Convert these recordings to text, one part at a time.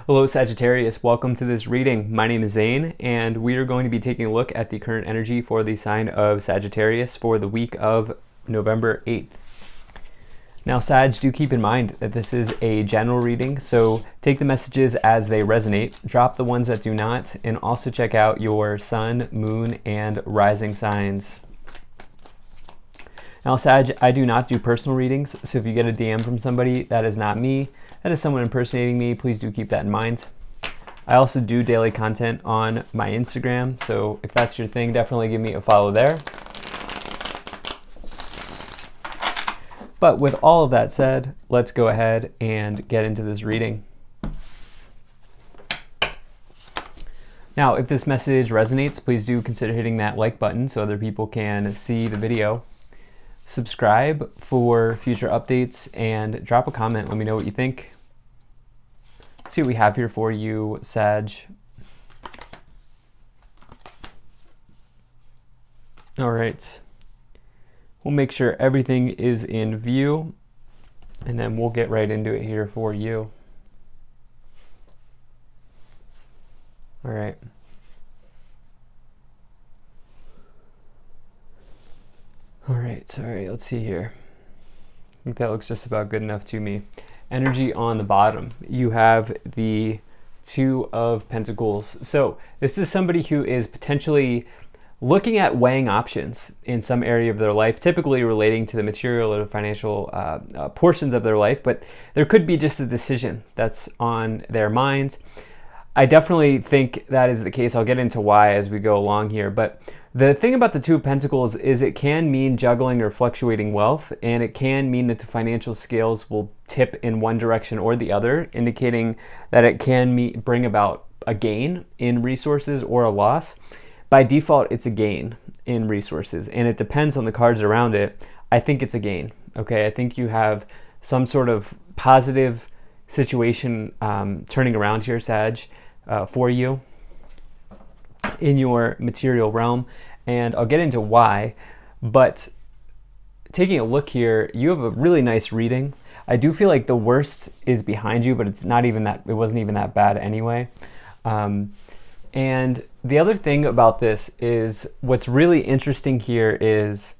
Hello Sagittarius, welcome to this reading. My name is Zane and we are going to be taking a look at the current energy for the sign of Sagittarius for the week of November 8th. Now Sag, do keep in mind that this is a general reading, so take the messages as they resonate, drop the ones that do not, and also check out your sun, moon, and rising signs. Now Sag, I do not do personal readings, so if you get a DM from somebody, that is not me. That is someone impersonating me. Please do keep that in mind. I also do daily content on my Instagram, so if that's your thing, definitely give me a follow there. But with all of that said, let's go ahead and get into this reading. Now, if this message resonates, please do consider hitting that like button so other people can see the video. Subscribe for future updates and drop a comment. Let me know what you think. Let's see what we have here for you, Sag. All right. We'll make sure everything is in view, and then we'll get right into it here for you. All right. All right, sorry, let's see here. I think that looks just about good enough to me. Energy on the bottom. You have the Two of Pentacles. So this is somebody who is potentially looking at weighing options in some area of their life, typically relating to the material or financial portions of their life, but there could be just a decision that's on their mind. I definitely think that is the case. I'll get into why as we go along here, but the thing about the Two of Pentacles is it can mean juggling or fluctuating wealth, and it can mean that the financial scales will tip in one direction or the other, indicating that it can bring about a gain in resources or a loss. By default, it's a gain in resources, and it depends on the cards around it. I think it's a gain, okay? I think you have some sort of positive situation turning around here, Sag, for you in your material realm, and I'll get into why. But taking a look here, you have a really nice reading. I do feel like the worst is behind you, but it's not even that, it wasn't even that bad anyway. And the other thing about this is what's really interesting here is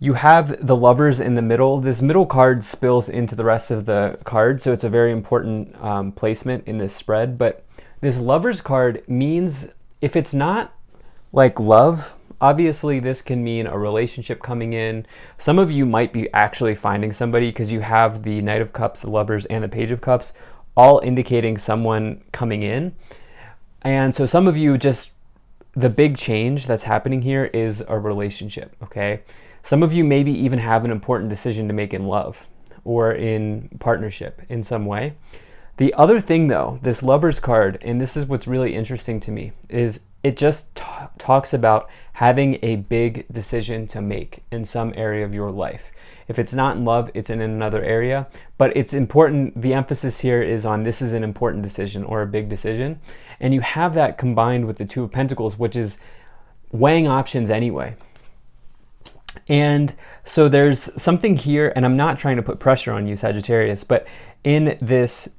you have the Lovers in the middle. This middle card spills into the rest of the cards, so it's a very important placement in this spread. But this Lovers card means if it's not like love, obviously this can mean a relationship coming in. Some of you might be actually finding somebody because you have the Knight of Cups, the Lovers, and the Page of Cups, all indicating someone coming in. And so some of you just, the big change that's happening here is a relationship, okay? Some of you maybe even have an important decision to make in love or in partnership in some way. The other thing though, this Lovers card, and this is what's really interesting to me, is it just talks about having a big decision to make in some area of your life. If it's not in love, it's in another area, but it's important. The emphasis here is on this is an important decision or a big decision. And you have that combined with the Two of Pentacles, which is weighing options anyway. And so there's something here, and I'm not trying to put pressure on you, Sagittarius, but in this,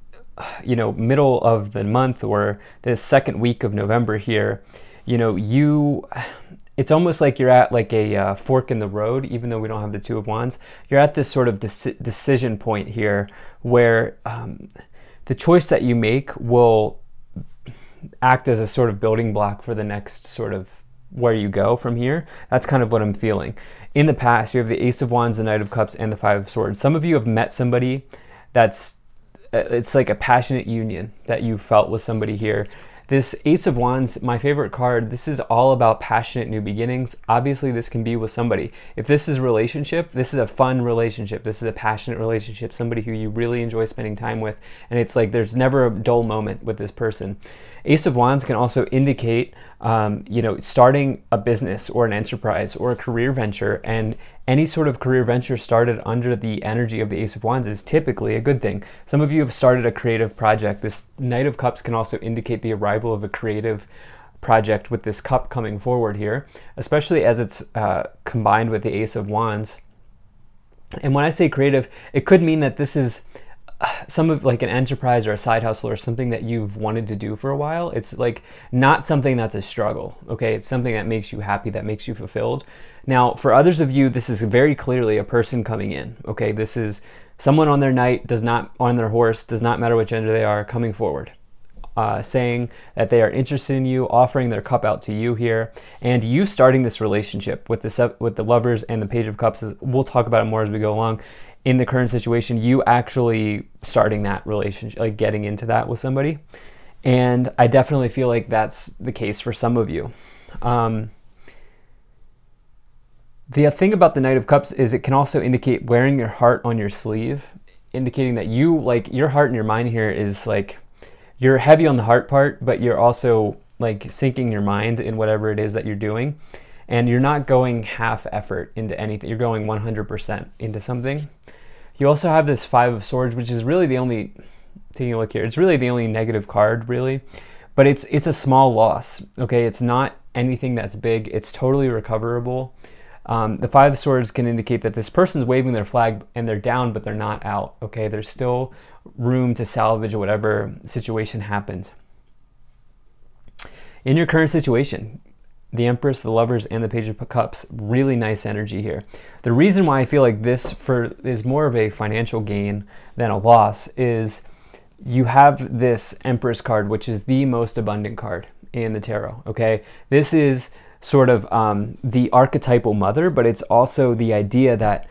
middle of the month or this second week of November here, it's almost like you're at like a fork in the road, even though we don't have the Two of Wands. You're at this sort of decision point here where the choice that you make will act as a sort of building block for the next sort of where you go from here. That's kind of what I'm feeling. In the past, you have the Ace of Wands, the Knight of Cups, and the Five of Swords. Some of you have met somebody it's like a passionate union that you felt with somebody here. This Ace of Wands, my favorite card, this is all about passionate new beginnings. Obviously, this can be with somebody. If this is a relationship, this is a fun relationship. This is a passionate relationship, somebody who you really enjoy spending time with. And it's like there's never a dull moment with this person. Ace of Wands can also indicate, starting a business or an enterprise or a career venture, and any sort of career venture started under the energy of the Ace of Wands is typically a good thing. Some of you have started a creative project. This Knight of Cups can also indicate the arrival of a creative project with this cup coming forward here, especially as it's combined with the Ace of Wands. And when I say creative, it could mean that this is some of like an enterprise or a side hustle or something that you've wanted to do for a while. It's like not something that's a struggle, okay? It's something that makes you happy, that makes you fulfilled. Now, for others of you, this is very clearly a person coming in, okay? This is someone on their knight, on their horse, does not matter what gender they are, coming forward. Saying that they are interested in you, offering their cup out to you here, and you starting this relationship with the Lovers and the Page of Cups. We'll talk about it more as we go along. In the current situation, you actually starting that relationship, like getting into that with somebody, and I definitely feel like that's the case for some of you. The thing about the Knight of Cups is it can also indicate wearing your heart on your sleeve, indicating that you, like, your heart and your mind here is like, you're heavy on the heart part, but you're also like sinking your mind in whatever it is that you're doing. And you're not going half effort into anything. You're going 100% into something. You also have this Five of Swords, which is really the only, taking a look here, it's really the only negative card, really. But it's a small loss, okay? It's not anything that's big. It's totally recoverable. The Five of Swords can indicate that this person's waving their flag and they're down, but they're not out, okay? There's still room to salvage whatever situation happened. In your current situation, the Empress, the Lovers, and the Page of Cups, really nice energy here. The reason why I feel like this is more of a financial gain than a loss is you have this Empress card, which is the most abundant card in the tarot, okay? This is sort of the archetypal mother, but it's also the idea that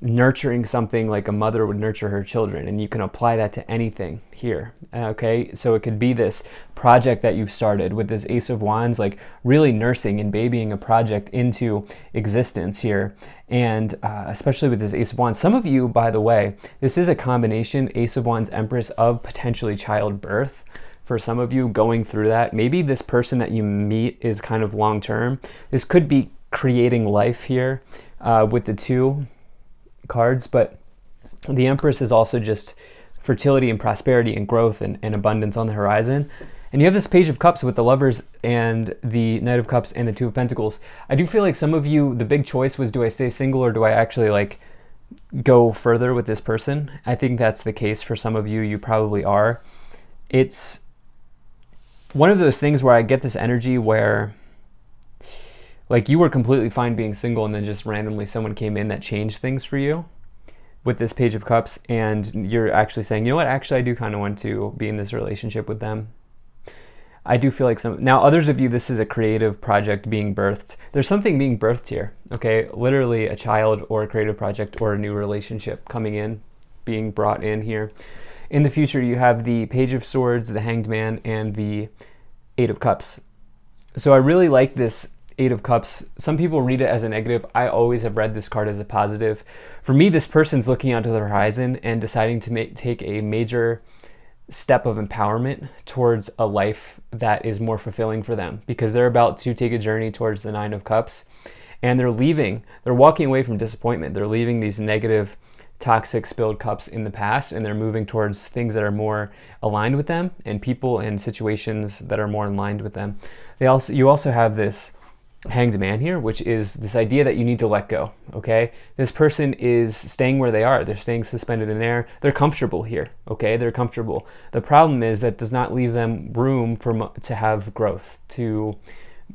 nurturing something like a mother would nurture her children, and you can apply that to anything here, okay? So it could be this project that you've started with this Ace of Wands, like really nursing and babying a project into existence here, and especially with this Ace of Wands. Some of you, by the way, this is a combination, Ace of Wands, Empress, of potentially childbirth. For some of you going through that, maybe this person that you meet is kind of long-term. This could be creating life here with the two cards, but the Empress is also just fertility and prosperity and growth and abundance on the horizon. And you have this Page of Cups with the Lovers and the Knight of Cups and the Two of Pentacles. I do feel like some of you, the big choice was, do I stay single or do I actually like go further with this person? I think that's the case for some of you. You probably are. It's one of those things where I get this energy where like you were completely fine being single and then just randomly someone came in that changed things for you with this Page of Cups, and you're actually saying, you know what, actually I do kind of want to be in this relationship with them. I do feel like now others of you, this is a creative project being birthed. There's something being birthed here, okay? Literally a child or a creative project or a new relationship coming in, being brought in here. In the future, you have the Page of Swords, the Hanged Man, and the Eight of Cups. So I really like this Eight of Cups. Some people read it as a negative. I always have read this card as a positive. For me, this person's looking out to the horizon and deciding to take a major step of empowerment towards a life that is more fulfilling for them, because they're about to take a journey towards the Nine of Cups, and they're walking away from disappointment. They're leaving these negative, toxic, spilled cups in the past, and they're moving towards things that are more aligned with them and people and situations that are more aligned with them. You also have this Hanged Man here, which is this idea that you need to let go, okay? This person is staying where they are. They're staying suspended in air. They're comfortable here, okay? They're comfortable. The problem is that does not leave them room to have growth, to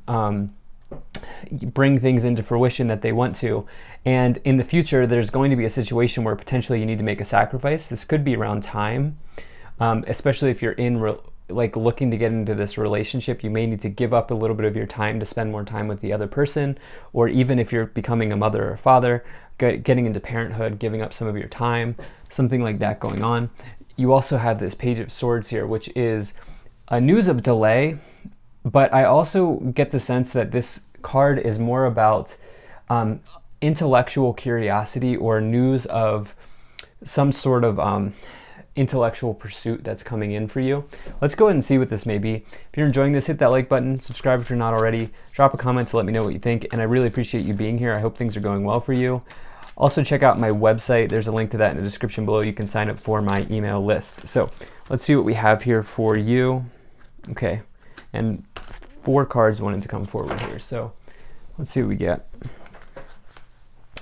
bring things into fruition that they want to. And in the future, there's going to be a situation where potentially you need to make a sacrifice. This could be around time, especially if you're looking to get into this relationship. You may need to give up a little bit of your time to spend more time with the other person, or even if you're becoming a mother or a father, getting into parenthood, giving up some of your time, something like that going on. You also have this Page of Swords here, which is a news of delay, but I also get the sense that this card is more about intellectual curiosity or news of some sort of intellectual pursuit that's coming in for you. Let's go ahead and see what this may be. If you're enjoying this, hit that like button, subscribe if you're not already, drop a comment to let me know what you think, and I really appreciate you being here. I hope things are going well for you. Also check out my website. There's a link to that in the description below. You can sign up for my email list. So let's see what we have here for you. Okay, and 4 cards wanted to come forward here, so let's see what we get.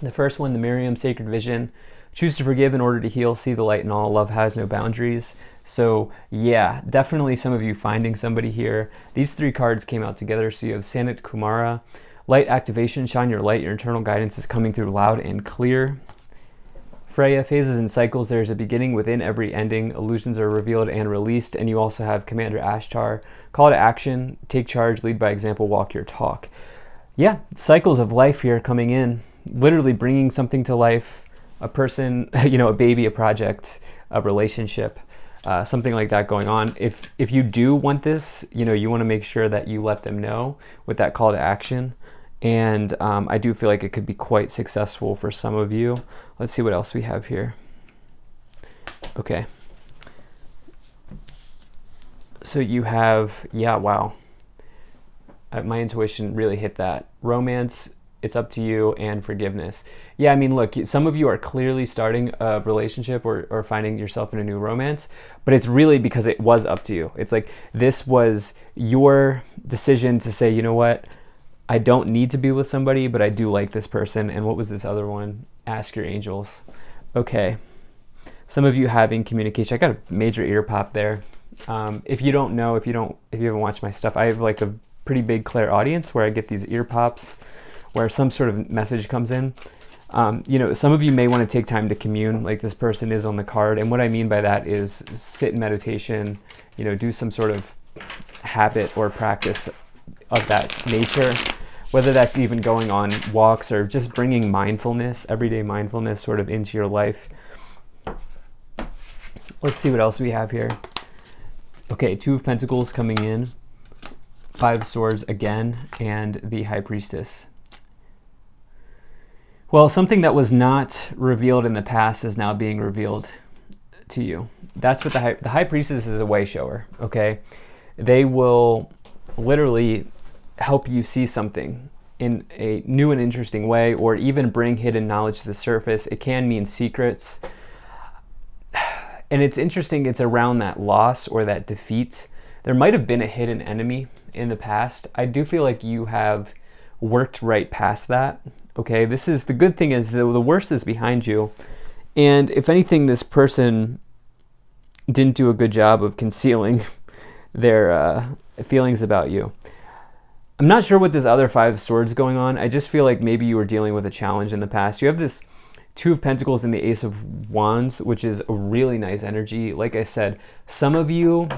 The first one, the Miriam Sacred Vision, Choose to forgive in order to heal. See the light in all. Love has no boundaries. So yeah, definitely some of you finding somebody here. These 3 cards came out together. So you have Sanat Kumara, light activation, shine your light. Your internal guidance is coming through loud and clear. Freya, phases and cycles. There's a beginning within every ending. Illusions are revealed and released. And you also have Commander Ashtar, call to action, take charge, lead by example, walk your talk. Yeah, cycles of life here coming in, literally bringing something to life, a person, a baby, a project, a relationship. Something like that going on. If you do want this, you want to make sure that you let them know with that call to action. And I do feel like it could be quite successful for some of you. Let's see what else we have here. Okay. So you have, yeah, wow. My intuition really hit that. Romance, it's up to you, and forgiveness. Yeah, I mean, look, some of you are clearly starting a relationship or finding yourself in a new romance, but it's really because it was up to you. It's like this was your decision to say, you know what, I don't need to be with somebody, but I do like this person. And what was this other one? Ask your angels. Okay. Some of you having communication. I got a major ear pop there. If you don't know, if you haven't watched my stuff, I have like a pretty big clairaudience where I get these ear pops where some sort of message comes in. Some of you may want to take time to commune like this person is on the card. And what I mean by that is sit in meditation, do some sort of habit or practice of that nature, whether that's even going on walks or just bringing mindfulness, everyday mindfulness sort of into your life. Let's see what else we have here. Okay, 2 of Pentacles coming in, 5 of Swords again, and the High Priestess. Well, something that was not revealed in the past is now being revealed to you. That's what the High Priestess is, a way shower, okay? They will literally help you see something in a new and interesting way, or even bring hidden knowledge to the surface. It can mean secrets. And it's interesting, it's around that loss or that defeat. There might have been a hidden enemy in the past. I do feel like you have worked right past that. Okay, this is the good thing, is the worst is behind you. And if anything, this person didn't do a good job of concealing their feelings about you. I'm not sure what this other 5 of Swords going on. I just feel like maybe you were dealing with a challenge in the past. You have this 2 of Pentacles and the Ace of Wands, which is a really nice energy. Like I said, some of you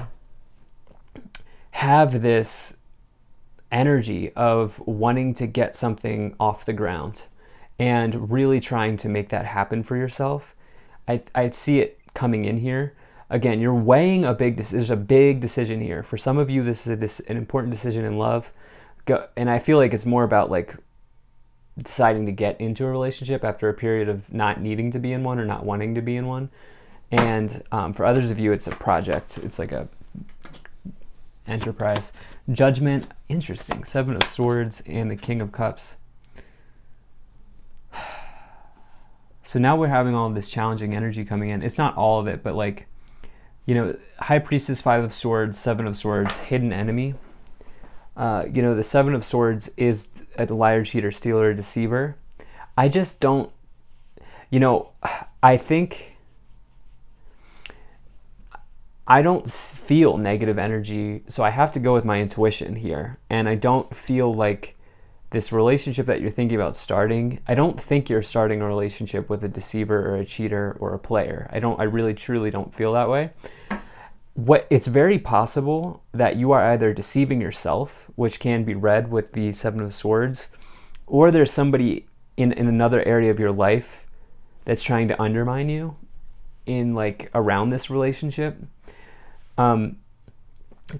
have this energy of wanting to get something off the ground and really trying to make that happen for yourself. I see it coming in here. Again, you're weighing there's a big decision here. For some of you, this is an important decision in love. And I feel like it's more about like deciding to get into a relationship after a period of not needing to be in one or not wanting to be in one. And for others of you, it's a project. It's like a enterprise. Judgment, interesting. 7 of Swords and the King of Cups. So now we're having all of this challenging energy coming in. It's not all of it, but like, High Priestess, 5 of Swords, 7 of Swords, hidden enemy. The 7 of Swords is a liar, cheater, stealer, deceiver. I just don't, I think I don't feel negative energy, so I have to go with my intuition here. And I don't feel like this relationship that you're thinking about starting, I don't think you're starting a relationship with a deceiver or a cheater or a player. I really truly don't feel that way. It's very possible that you are either deceiving yourself, which can be read with the 7 of Swords, or there's somebody in another area of your life that's trying to undermine you in like around this relationship.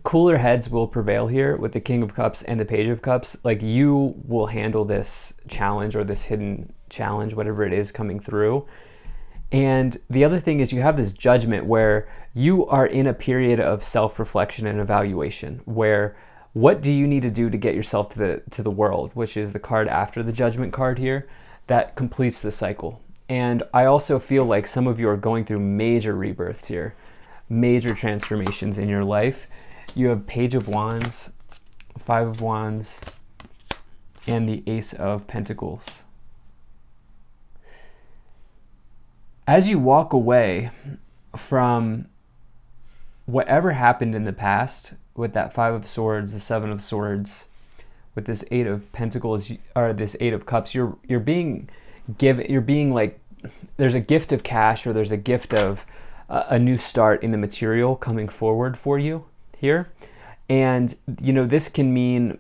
Cooler heads will prevail here with the King of Cups and the Page of Cups. Like, you will handle this challenge or this hidden challenge, whatever it is coming through. And the other thing is you have this Judgment where you are in a period of self-reflection and evaluation, where what do you need to do to get yourself to the world, which is the card after the Judgment card here, that completes the cycle. And I also feel like some of you are going through major rebirths here, major transformations in your life. You have Page of Wands, 5 of Wands, and the Ace of Pentacles. As you walk away from whatever happened in the past with that Five of Swords, the Seven of Swords, with this Eight of Pentacles, or this Eight of Cups, you're being like, there's a gift of cash, or there's a gift of a new start in the material coming forward for you here. And this can mean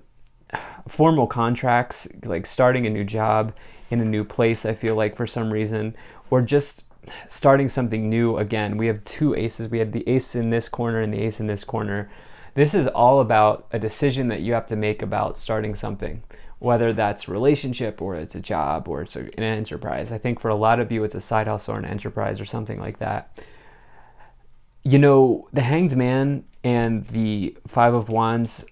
formal contracts, like starting a new job in a new place, I feel like, for some reason, or just starting something new. Again, we have two aces. We have the ace in this corner and the ace in this corner. This is all about a decision that you have to make about starting something, whether that's a relationship or it's a job or it's an enterprise. I think for a lot of you, it's a side hustle or an enterprise or something like that. The Hanged Man and the Five of Wands,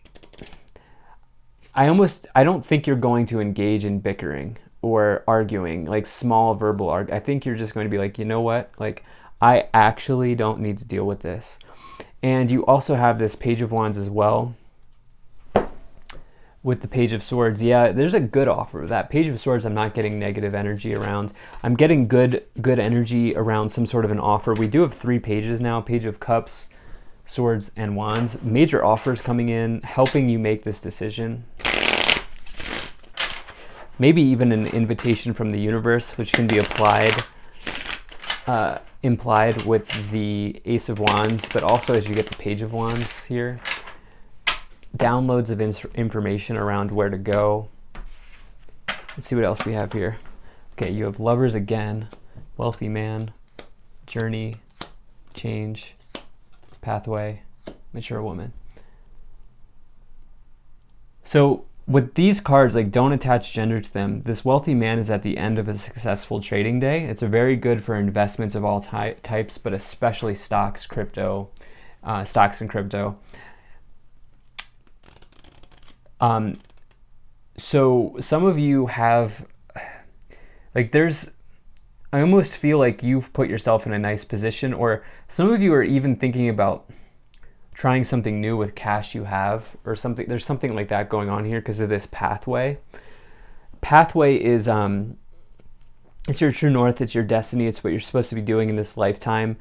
I don't think you're going to engage in bickering or arguing, like small verbal I think you're just going to be like, you know what? Like, I actually don't need to deal with this. And you also have this Page of Wands as well with the Page of Swords. Yeah, there's a good offer. That Page of Swords, I'm not getting negative energy around. I'm getting good energy around some sort of an offer. We do have 3 pages now: Page of Cups, Swords, and Wands. Major offers coming in, helping you make this decision. Maybe even an invitation from the universe, which can be implied with the Ace of Wands, but also as you get the Page of Wands here. Downloads of information around where to go. Let's see what else we have here. Okay, you have Lovers again, Wealthy Man, Journey, Change, Pathway, Mature Woman. So with these cards, like, don't attach gender to them. This Wealthy Man is at the end of a successful trading day. It's a very good for investments of all types, but especially stocks, stocks and crypto. So some of you have, like, I almost feel like you've put yourself in a nice position, or some of you are even thinking about trying something new with cash you have, or something. There's something like that going on here because of this pathway. Pathway is, it's your true north, it's your destiny, it's what you're supposed to be doing in this lifetime.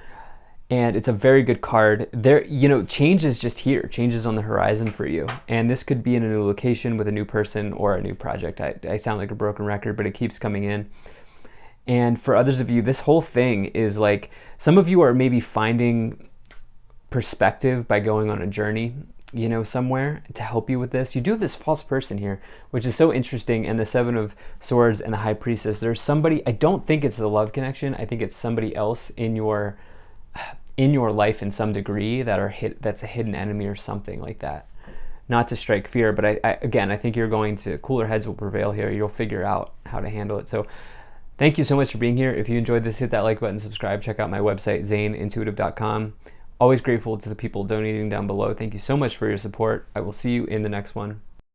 And it's a very good card. There, change is just here. Change is on the horizon for you. And this could be in a new location with a new person or a new project. I sound like a broken record, but it keeps coming in. And for others of you, this whole thing is like, some of you are maybe finding perspective by going on a journey, somewhere to help you with this. You do have this false person here, which is so interesting. And the Seven of Swords and the High Priestess, there's somebody, I don't think it's the love connection. I think it's somebody else in your life in some degree that's a hidden enemy or something like that. Not to strike fear, but I think you're going to, cooler heads will prevail here. You'll figure out how to handle it. So thank you so much for being here. If you enjoyed this, hit that like button, subscribe, check out my website, zaneintuitive.com. Always grateful to the people donating down below. Thank you so much for your support. I will see you in the next one.